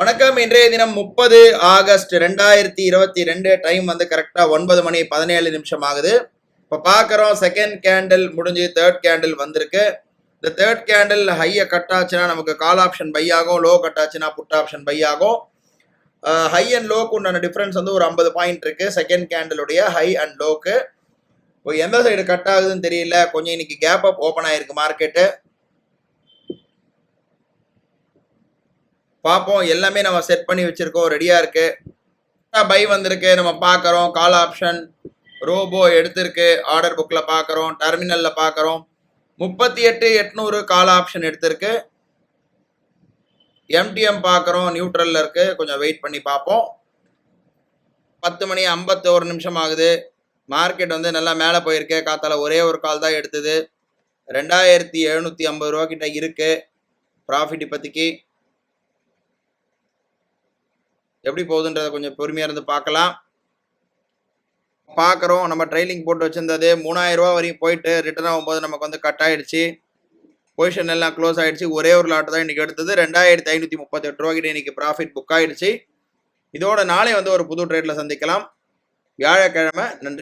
வணக்கம். இன்றைய தினம் 30 ஆகஸ்ட் 2022. டைம் வந்து கரெக்டாக 9:17 ஆகுது. இப்போ பார்க்குறோம் செகண்ட் கேண்டில் முடிஞ்சு தேர்ட் கேண்டில் வந்திருக்கு. இந்த தேர்ட் கேண்டில் ஹையை கட் ஆச்சுன்னா நமக்கு கால் ஆப்ஷன் பை ஆகும், லோ கட் ஆச்சுன்னா புட் ஆப்ஷன் பை ஆகும். ஹை அண்ட் லோக்கு உண்டான டிஃப்ரென்ஸ் வந்து ஒரு 50 பாயிண்ட் இருக்கு செகண்ட் கேண்டிலுடைய ஹை அண்ட் லோக்கு. இப்போ எந்த சைடு கட் ஆகுதுன்னு தெரியல. கொஞ்சம் இன்னைக்கு கேப் அப் ஓப்பன் ஆயிருக்கு மார்க்கெட்டு. பார்ப்போம். எல்லாமே நம்ம செட் பண்ணி வச்சிருக்கோம், ரெடியா இருக்கு. பை வந்திருக்கு, நம்ம பார்க்குறோம். கால் ஆப்ஷன் ரோபோ எடுத்திருக்கு, ஆர்டர் புக்கில் பார்க்குறோம், டெர்மினலில் பார்க்குறோம். 38,800 கால் ஆப்ஷன் எடுத்திருக்கு. எம்டிஎம் பார்க்குறோம், நியூட்ரலில் இருக்கு. கொஞ்சம் வெயிட் பண்ணி பார்ப்போம். 10:51 ஆகுது. மார்க்கெட் வந்து நல்லா மேலே போயிருக்கு. காத்தால ஒரே ஒரு கால் தான் எடுத்தது. 2,750 ரூபா கிட்ட இருக்கு ப்ராஃபிட். இப்போதைக்கு எப்படி போகுதுன்றதை கொஞ்சம் பொறுமையாக இருந்து பார்க்கலாம். பார்க்குறோம். நம்ம ட்ரைலிங் போட்டு வச்சிருந்தது 3,000 ரூபா வரையும் போயிட்டு ரிட்டர்ன் ஆகும்போது நமக்கு வந்து கட் ஆகிடுச்சு. பொசிஷன் எல்லாம் க்ளோஸ் ஆகிடுச்சு. ஒரே ஒரு லாட் தான் இன்றைக்கி எடுத்தது. 2,538 ரூபா கிட்ட இன்றைக்கி ப்ராஃபிட் புக் ஆகிடுச்சு. இதோட நாளை வந்து ஒரு புது ட்ரேடில் சந்திக்கலாம். வியாழக்கிழமை. நன்றி.